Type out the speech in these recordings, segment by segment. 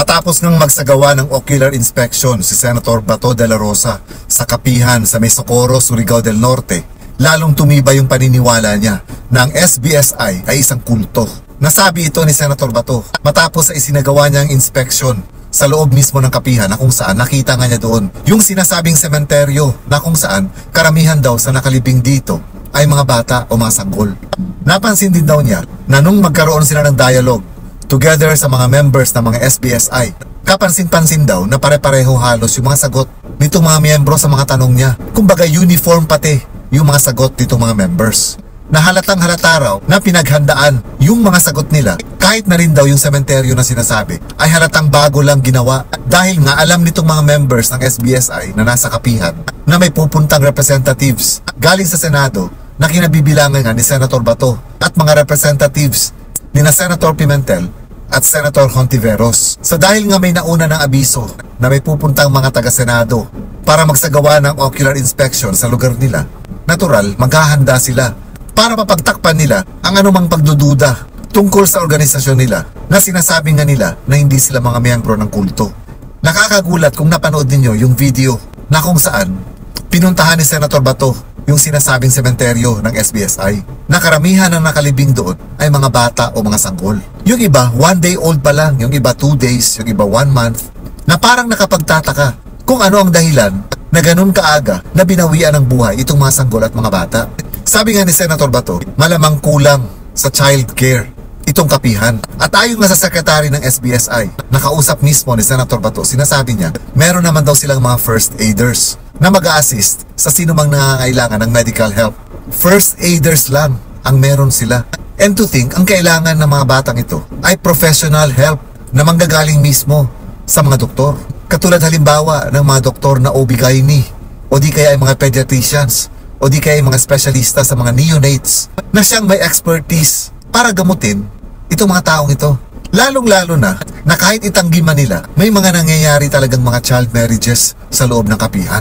Matapos ngang magsagawa ng ocular inspection si Senator Bato de la Rosa sa kapihan sa May Socorro, Surigao del Norte, lalong tumibay yung paniniwala niya na ang SBSI ay isang kulto. Nasabi ito ni Senator Bato matapos sa isinagawa niyang inspection sa loob mismo ng kapihan na kung saan nakita nga niya doon yung sinasabing sementeryo na kung saan karamihan daw sa nakalibing dito ay mga bata o mga sanggol. Napansin din daw niya na nung magkaroon sila ng dialogue together sa mga members ng mga SBSI, kapansin-pansin daw na pare-pareho halos yung mga sagot nitong mga miyembro sa mga tanong niya. Kumbaga uniform pati yung mga sagot nitong mga members. Na halatang halata raw na pinaghandaan yung mga sagot nila kahit na rin daw yung sementeryo na sinasabi ay halatang bago lang ginawa dahil nga alam nitong mga members ng SBSI na nasa kapihan na may pupuntang representatives galing sa Senado na kinabibilangan nga ni Senator Bato at mga representatives ni na Senator Pimentel at Senator Hontiveros. So dahil nga may nauna ng abiso na may pupuntang mga taga-Senado para magsagawa ng ocular inspection sa lugar nila, natural maghahanda sila para mapagtakpan nila ang anumang pagdududa tungkol sa organisasyon nila na sinasabi nga nila na hindi sila mga miyembro ng kulto. Nakakagulat kung napanood ninyo yung video na kung saan pinuntahan ni Senator Bato yung sinasabing sementeryo ng SBSI na karamihan ng nakalibing doon ay mga bata o mga sanggol. Yung iba 1 day old pa lang, yung iba 2 days, yung iba 1 month, na parang nakapagtataka kung ano ang dahilan na ganun kaaga na binawian ng buhay itong mga sanggol at mga bata. Sabi nga ni Senator Bato, malamang kulang sa child care itong kapihan. At ayon nga sa sekretary ng SBSI, nakausap mismo ni Senator Bato, sinasabi niya, meron naman daw silang mga first aiders na mag-a-assist sa sino mang nangangailangan ng medical help. First aiders lang ang meron sila. And to think, ang kailangan ng mga batang ito ay professional help na manggagaling mismo sa mga doktor. Katulad halimbawa ng mga doktor na OB-GYN o di kaya ay mga pediatricians o di kaya mga specialista sa mga neonates na siyang may expertise para gamutin itong mga taong ito. Lalong-lalo na kahit itanggi man nila, may mga nangyayari talagang mga child marriages sa loob ng kapihan.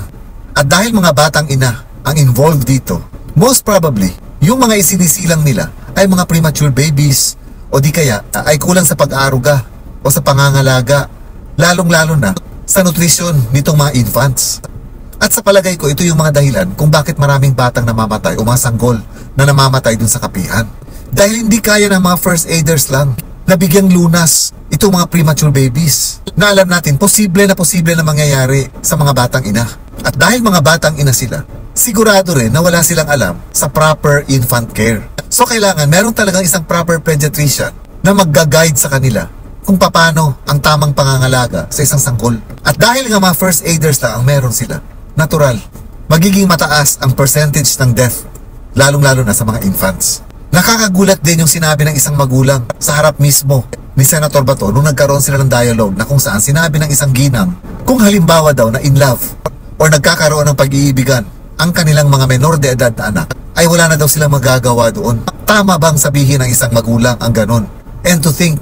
At dahil mga batang ina ang involved dito, most probably, yung mga isinisilang nila ay mga premature babies o di kaya ay kulang sa pag-aaruga o sa pangangalaga, lalong-lalo na sa nutrisyon nitong mga infants. At sa palagay ko, ito yung mga dahilan kung bakit maraming batang namamatay o mga sanggol na namamatay dun sa kapihan. Dahil hindi kaya ng mga first aiders lang na bigyang lunas itong mga premature babies na alam natin posible na mangyayari sa mga batang ina. At dahil mga batang ina sila, sigurado rin na wala silang alam sa proper infant care. So kailangan meron talagang isang proper pediatrician na magga-guide sa kanila kung paano ang tamang pangangalaga sa isang sanggol. At dahil nga mga first aiders lang ang meron sila, natural, magiging mataas ang percentage ng death, lalong-lalo na sa mga infants. Nakakagulat din yung sinabi ng isang magulang sa harap mismo ni Senator Bato nung nagkaroon sila ng dialogue na kung saan sinabi ng isang ginang kung halimbawa daw na in love or nagkakaroon ng pag-iibigan ang kanilang mga menor de edad na anak, ay wala na daw silang magagawa doon. Tama bang sabihin ng isang magulang ang ganon? And to think,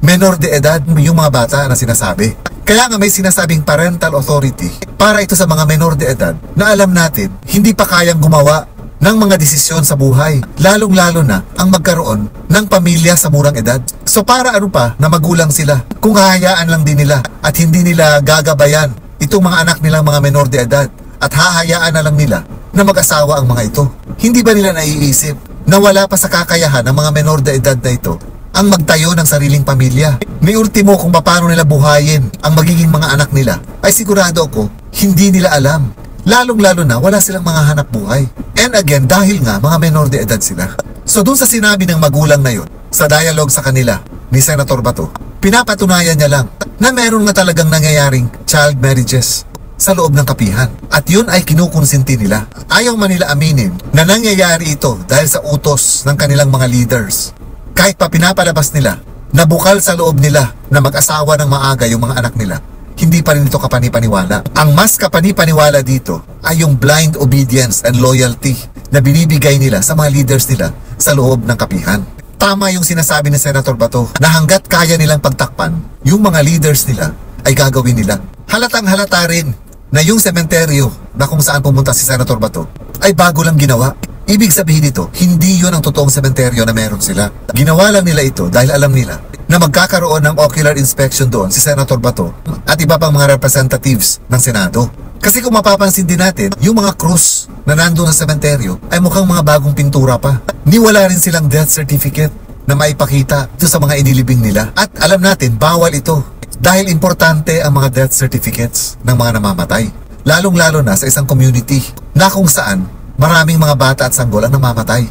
menor de edad yung mga bata na sinasabi. Kaya nga may sinasabing parental authority para ito sa mga menor de edad na alam natin hindi pa kayang gumawa ng mga desisyon sa buhay, lalong-lalo na ang magkaroon ng pamilya sa murang edad. So para ano pa na magulang sila kung hahayaan lang din nila at hindi nila gagabayan itong mga anak nilang mga menor de edad at hahayaan na lang nila na mag-asawa ang mga ito? Hindi ba nila naiisip na wala pa sa kakayahan ng mga menor de edad na ito ang magtayo ng sariling pamilya? May ultimo kung paano nila buhayin ang magiging mga anak nila ay sigurado ako hindi nila alam. Lalong-lalo na wala silang mga hanap buhay. And again, dahil nga mga menor de edad sila. So dun sa sinabi ng magulang na yun, sa dialogue sa kanila ni Senator Bato, pinapatunayan niya lang na meron nga talagang nangyayaring child marriages sa loob ng kapihan. At yun ay kinukonsinti nila. Ayaw man nila aminin na nangyayari ito dahil sa utos ng kanilang mga leaders. Kahit pa pinapalabas nila na bukal sa loob nila na mag-asawa ng maaga yung mga anak nila, hindi pa rin ito kapanipaniwala. Ang mas kapanipaniwala dito ay yung blind obedience and loyalty na binibigay nila sa mga leaders nila sa loob ng kapihan. Tama yung sinasabi ni Senator Bato na hanggat kaya nilang pagtakpan yung mga leaders nila ay gagawin nila. Halatang halata rin na yung sementeryo na kung saan pumunta si Senator Bato ay bago lang ginawa. Ibig sabihin nito, hindi yun ang totoong sementeryo na meron sila. Ginawa lang nila ito dahil alam nila na magkakaroon ng ocular inspection doon si Senator Bato at iba pang mga representatives ng Senado. Kasi kung mapapansin din natin, yung mga krus na nandun sa sementeryo ay mukhang mga bagong pintura pa. Niwala rin silang death certificate na maipakita ito sa mga inilibing nila. At alam natin, bawal ito dahil importante ang mga death certificates ng mga namamatay. Lalong-lalo na sa isang community na kung saan maraming mga bata at sanggol ang namamatay.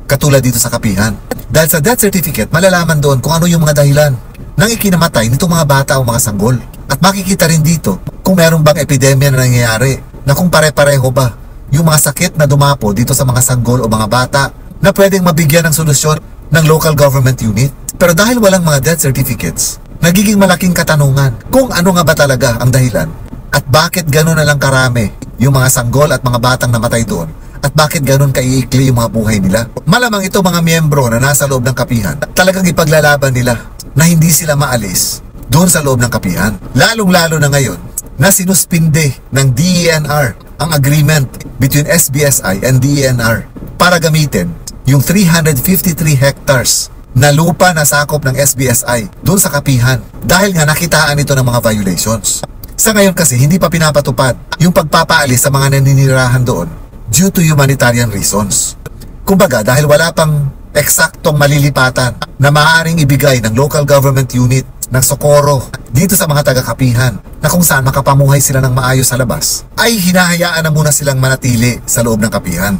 Katulad dito sa Kapihan. Dahil sa death certificate, malalaman doon kung ano yung mga dahilan ng ikinamatay nitong mga bata o mga sanggol. At makikita rin dito kung meron bang epidemya na nangyayari na kung pare-pareho ba yung mga sakit na dumapo dito sa mga sanggol o mga bata na pwedeng mabigyan ng solusyon ng local government unit. Pero dahil walang mga death certificates, nagiging malaking katanungan kung ano nga ba talaga ang dahilan at bakit gano'n na lang karami yung mga sanggol at mga batang namatay doon at bakit gano'n kaiikli yung mga buhay nila. Malamang ito mga miyembro na nasa loob ng Kapihan talagang ipaglalaban nila na hindi sila maalis doon sa loob ng Kapihan. Lalong-lalo na ngayon na sinuspinde ng DENR ang agreement between SBSI and DENR para gamitin yung 353 hectares na lupa na sakop ng SBSI doon sa Kapihan dahil nga nakitaan ito ng mga violations. Sa ngayon kasi hindi pa pinapatupad yung pagpapaalis sa mga naninirahan doon due to humanitarian reasons. Kumbaga dahil wala pang eksaktong malilipatan na maaaring ibigay ng local government unit ng Socorro dito sa mga taga-Kapihan na kung saan makapamuhay sila ng maayos sa labas, ay hinahayaan na muna silang manatili sa loob ng Kapihan.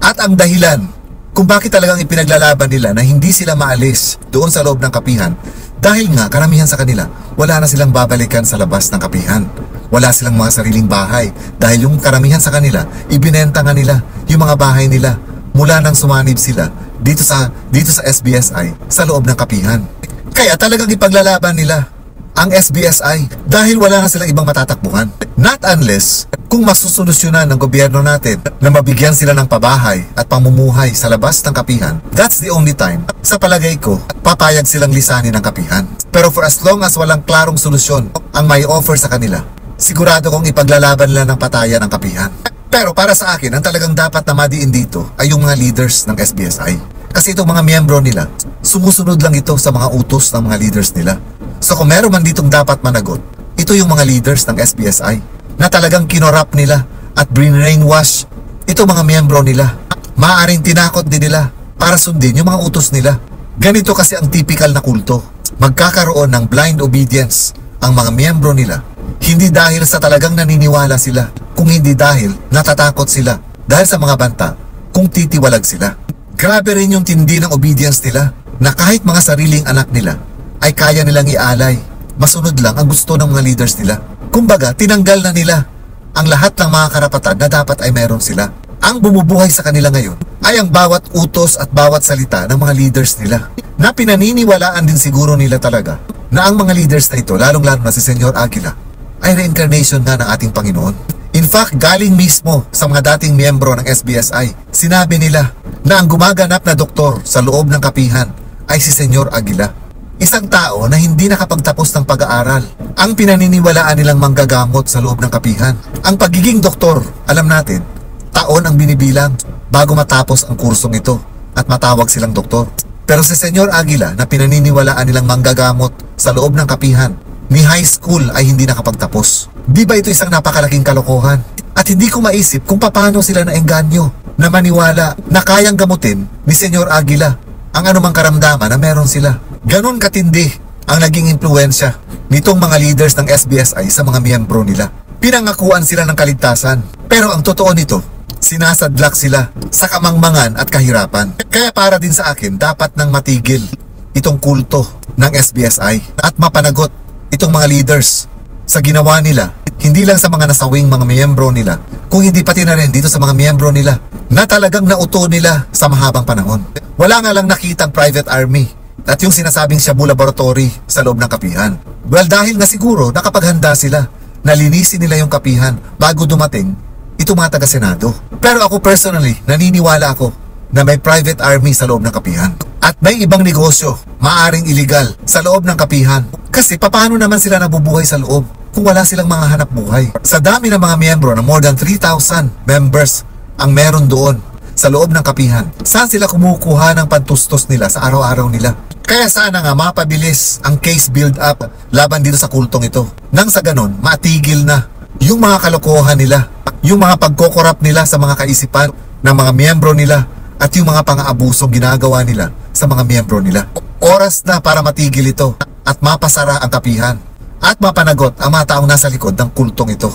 At ang dahilan kung bakit talagang ipinaglalaban nila na hindi sila maalis doon sa loob ng Kapihan, dahil nga karamihan sa kanila wala na silang babalikan sa labas ng Kapihan. Wala silang mga sariling bahay dahil yung karamihan sa kanila ibinenta nga nila yung mga bahay nila mula nang sumanib sila dito sa SBSI sa loob ng Kapihan. Kaya talagang ipaglalaban nila ang SBSI dahil wala na silang ibang matatakbuhan. Not unless kung masusolusyonan ng gobyerno natin na mabigyan sila ng pabahay at pamumuhay sa labas ng Kapihan, that's the only time, sa palagay ko, papayag silang lisanin ng Kapihan. Pero for as long as walang klarong solusyon ang may offer sa kanila, sigurado kong ipaglalaban nila ng patayan ng Kapihan. Pero para sa akin, ang talagang dapat na madiin dito ay yung mga leaders ng SBSI. Kasi itong mga miyembro nila, sumusunod lang ito sa mga utos ng mga leaders nila. So kung meron man ditong dapat managot, ito yung mga leaders ng SBSI na talagang kinorap nila at brainwash itong mga miyembro nila. Maaaring tinakot din nila para sundin yung mga utos nila. Ganito kasi ang typical na kulto. Magkakaroon ng blind obedience ang mga miyembro nila. Hindi dahil sa talagang naniniwala sila, kung hindi dahil natatakot sila dahil sa mga banta kung titiwalag sila. Grabe rin yung tindi ng obedience nila na kahit mga sariling anak nila ay kaya nilang ialay. Masunod lang ang gusto ng mga leaders nila. Kumbaga, tinanggal na nila ang lahat ng mga karapatan na dapat ay meron sila. Ang bumubuhay sa kanila ngayon ay ang bawat utos at bawat salita ng mga leaders nila na pinaniniwalaan din siguro nila talaga na ang mga leaders na ito, lalong-lalo na si Senyor Aguila, ay reincarnation nga ng ating Panginoon. In fact, galing mismo sa mga dating miyembro ng SBSI, sinabi nila na ang gumaganap na doktor sa loob ng Kapihan ay si Senyor Aguila. Isang tao na hindi nakapagtapos ng pag-aaral. Ang pinaniniwalaan nilang manggagamot sa loob ng Kapihan. Ang pagiging doktor, alam natin, taon ang binibilang bago matapos ang kursong ito at matawag silang doktor. Pero si Senyor Aguila na pinaniniwalaan nilang manggagamot sa loob ng Kapihan, ni high school ay hindi nakapagtapos. Di ba ito isang napakalaking kalokohan? At hindi ko maisip kung paano sila naengganyo na maniwala na kayang gamutin ni Senyor Aguila ang anumang karamdaman na meron sila. Ganon katindi ang naging impluensya nitong mga leaders ng SBSI sa mga miyembro nila. Pinangakuan sila ng kaligtasan. Pero ang totoo nito, sinasadlak sila sa kamangmangan at kahirapan. Kaya para din sa akin, dapat nang matigil itong kulto ng SBSI at mapanagot itong mga leaders sa ginawa nila, hindi lang sa mga nasawing mga miyembro nila, kung hindi pati na rin dito sa mga miyembro nila na talagang nauto nila sa mahabang panahon. Wala nga lang nakitang private army at yung sinasabing Shabu Laboratory sa loob ng Kapihan. Well, dahil nga siguro nakapaghanda sila na linisin nila yung Kapihan bago dumating itong mga taga-Senado. Pero ako personally, naniniwala ako na may private army sa loob ng Kapihan. At may ibang negosyo, maaring illegal, sa loob ng Kapihan. Kasi paano naman sila nabubuhay sa loob kung wala silang mga hanap buhay? Sa dami ng mga miyembro na more than 3,000 members ang meron doon sa loob ng Kapihan, saan sila kumukuha ng pantustos nila sa araw-araw nila? Kaya sana nga mapabilis ang case build-up laban dito sa kultong ito. Nang sa ganon, matigil na yung mga kalokohan nila, yung mga pagkokorap nila sa mga kaisipan ng mga miyembro nila at yung mga pang-aabusong ginagawa nila sa mga miyembro nila. Oras na para matigil ito at mapasara ang kapihan at mapanagot ang mga taong nasa likod ng kultong ito.